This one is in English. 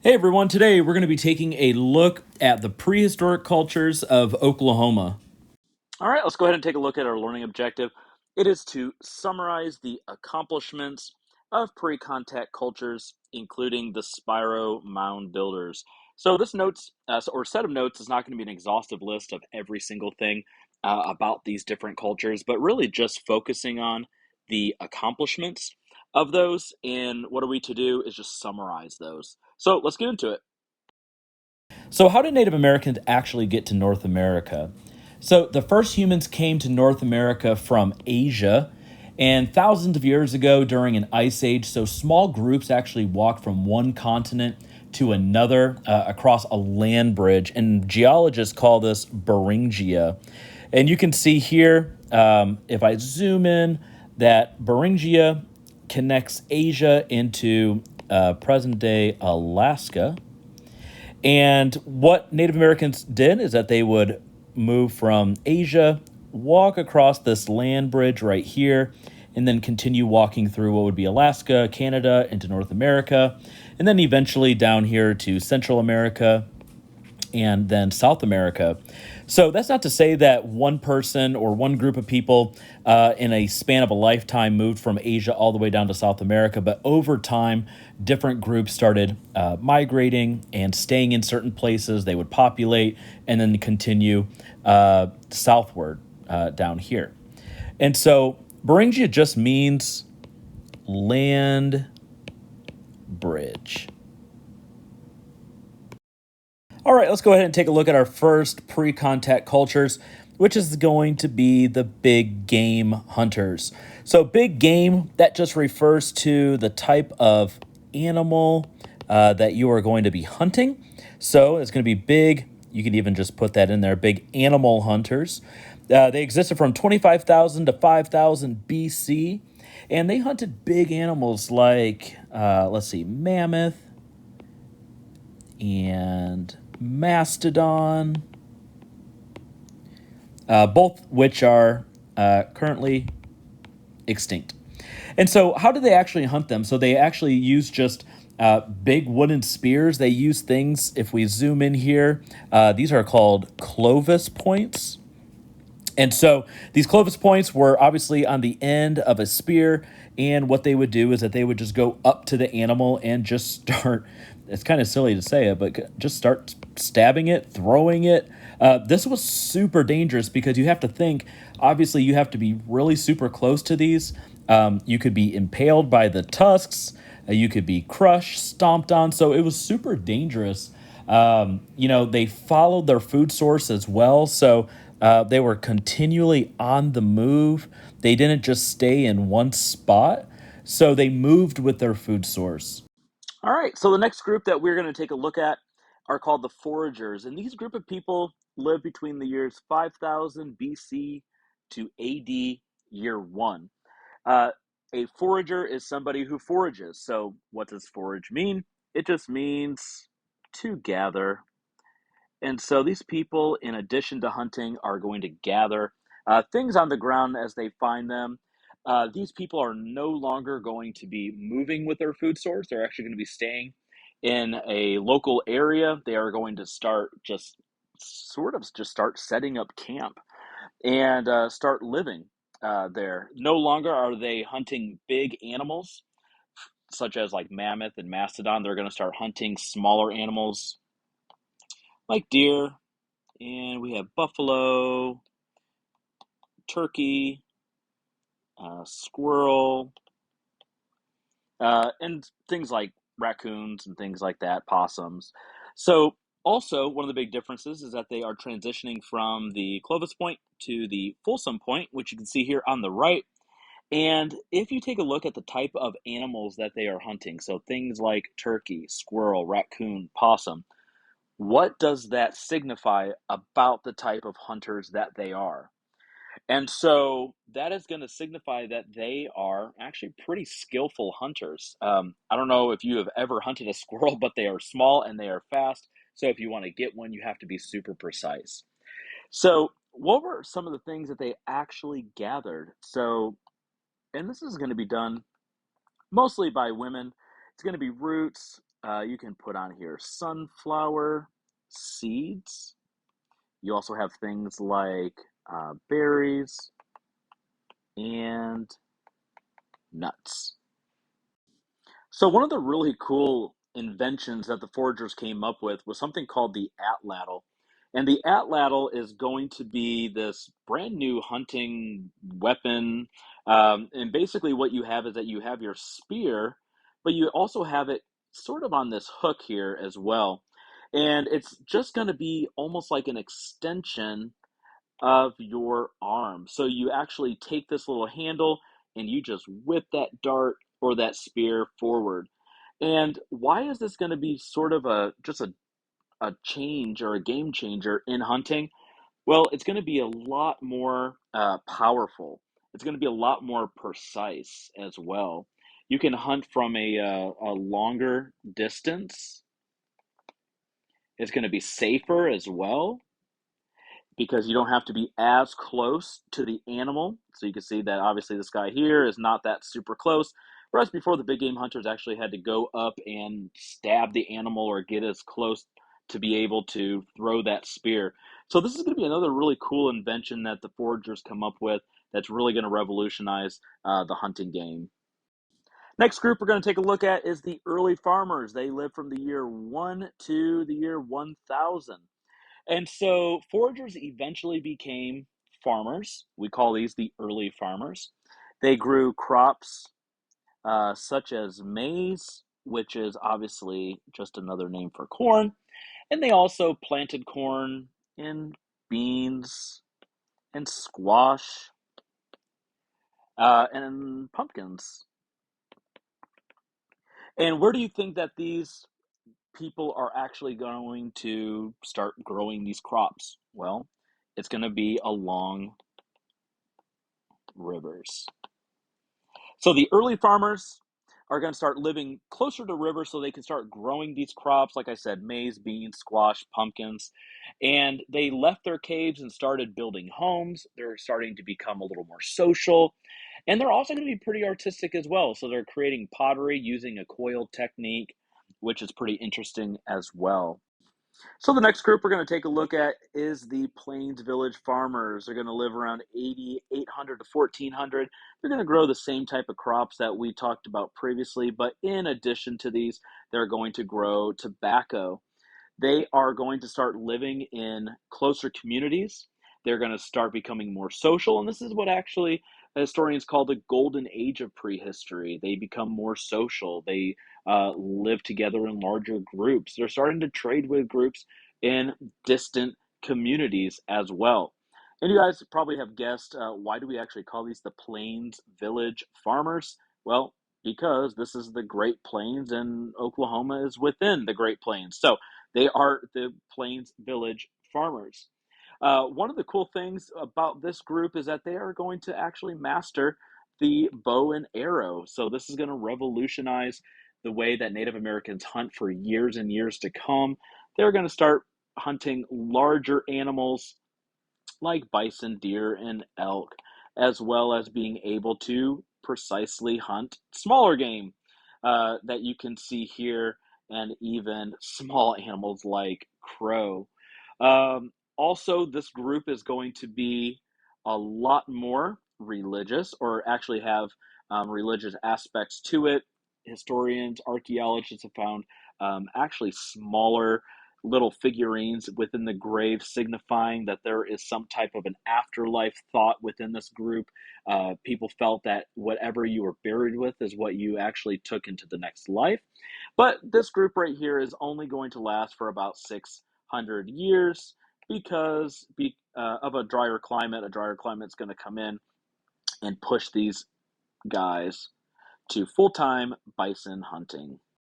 Hey everyone, today we're going to be taking a look at the prehistoric cultures of Oklahoma. All right, let's go ahead and take a look at our learning objective. It is to summarize the accomplishments of pre-contact cultures, including the Spiro mound builders. So this notes or set of notes is not going to be an exhaustive list of every single thing about these different cultures, but really just focusing on the accomplishments of those. And what are we to do is just summarize those. So let's get into it. So, how did Native Americans actually get to North America? So, the first humans came to North America from Asia, and thousands of years ago during an ice age. So, small groups actually walked from one continent to another across a land bridge, and geologists call this Beringia. And you can see here, if I zoom in, that Beringia connects Asia into present day Alaska. And what Native Americans did is that they would move from Asia, walk across this land bridge right here, and then continue walking through what would be Alaska, Canada, into North America, and then eventually down here to Central America and then South America. So that's not to say that one person or one group of people in a span of a lifetime moved from Asia all the way down to South America, but over time, different groups started migrating and staying in certain places. They would populate and then continue southward down here. And so Beringia just means land bridge. All right, let's go ahead and take a look at our first pre contact cultures, which is going to be the big game hunters. So, big game, that just refers to the type of animal that you are going to be hunting. So, it's going to be big. You can even just put that in there big animal hunters. They existed from 25,000 to 5,000 BC, and they hunted big animals like, let's see, mammoth and mastodon, both which are currently extinct. And so, how do they actually hunt them? So, they actually use just big wooden spears. They use things, if we zoom in here, these are called Clovis points. And so these Clovis points were obviously on the end of a spear. And what they would do is that they would just go up to the animal and just start, it's kind of silly to say it, but just start stabbing it, throwing it. This was super dangerous because you have to think, obviously, you have to be really super close to these. You could be impaled by the tusks, you could be crushed, stomped on. So it was super dangerous. They followed their food source as well. So they were continually on the move. They didn't just stay in one spot. So they moved with their food source. All right, so the next group that we're going to take a look at are called the foragers. And these group of people live between the years 5000 BC to AD year one. Uh, a forager is somebody who forages. So, what does forage mean? It just means to gather. And so, these people, in addition to hunting, are going to gather things on the ground as they find them. These people are no longer going to be moving with their food source. They're actually going to be staying in a local area. They are going to start just sort of just start setting up camp and start living there. No longer are they hunting big animals such as like mammoth and mastodon. They're going to start hunting smaller animals like deer, and we have buffalo, turkey, squirrel, and things like raccoons and things like that, possums. So, also, one of the big differences is that they are transitioning from the Clovis point to the Folsom point, which you can see here on the right. And if you take a look at the type of animals that they are hunting, so things like turkey, squirrel, raccoon, possum, what does that signify about the type of hunters that they are? And so that is going to signify that they are actually pretty skillful hunters. I don't know if you have ever hunted a squirrel, but they are small and they are fast. So if you want to get one, you have to be super precise. So, what were some of the things that they actually gathered? So, and this is going to be done mostly by women. It's going to be roots. You can put on here sunflower seeds. You also have things like berries and nuts. So one of the really cool inventions that the foragers came up with was something called the atlatl. And the atlatl is going to be this brand new hunting weapon. And basically what you have is that you have your spear, but you also have it sort of on this hook here as well. And it's just going to be almost like an extension of your arm. So you actually take this little handle and you just whip that dart or that spear forward. And why is this going to be sort of a change or a game changer in hunting? Well, it's going to be a lot more powerful. It's going to be a lot more precise as well. You can hunt from a longer distance. It's going to be safer as well, because you don't have to be as close to the animal. So you can see that obviously this guy here is not that super close. Whereas before, the big game hunters actually had to go up and stab the animal or get as close to be able to throw that spear. So this is going to be another really cool invention that the foragers come up with that's really going to revolutionize the hunting game. Next group we're going to take a look at is the early farmers. They lived from the year 1 to the year 1000. And so foragers eventually became farmers. We call these the early farmers. They grew crops such as maize, which is obviously just another name for corn. And they also planted corn and beans and squash and pumpkins. And where do you think that these people are actually going to start growing these crops? Well, it's going to be along rivers. So the early farmers are going to start living closer to rivers so they can start growing these crops. Like I said, maize, beans, squash, pumpkins. And they left their caves and started building homes. They're starting to become a little more social. And they're also going to be pretty artistic as well. So they're creating pottery using a coil technique, which is pretty interesting as well. So the next group we're going to take a look at is the Plains Village farmers. They're going to live around 8,800 to 1,400. They're going to grow the same type of crops that we talked about previously, but in addition to these, they're going to grow tobacco. They are going to start living in closer communities. They're going to start becoming more social. And this is what actually historians call the golden age of prehistory. They become more social. They live together in larger groups. They're starting to trade with groups in distant communities as well. And you guys probably have guessed, why do we actually call these the Plains Village Farmers? Well, because this is the Great Plains and Oklahoma is within the Great Plains. So they are the Plains Village Farmers. One of the cool things about this group is that they are going to actually master the bow and arrow. So this is going to revolutionize the way that Native Americans hunt for years and years to come. They're going to start hunting larger animals like bison, deer, and elk, as well as being able to precisely hunt smaller game that you can see here, and even small animals like crow. Also, this group is going to be a lot more religious, or actually have religious aspects to it. Historians, archaeologists have found actually smaller little figurines within the grave, signifying that there is some type of an afterlife thought within this group. People felt that whatever you were buried with is what you actually took into the next life. But this group right here is only going to last for about 600 years because of a drier climate. A drier climate is going to come in and push these guys to full time bison hunting.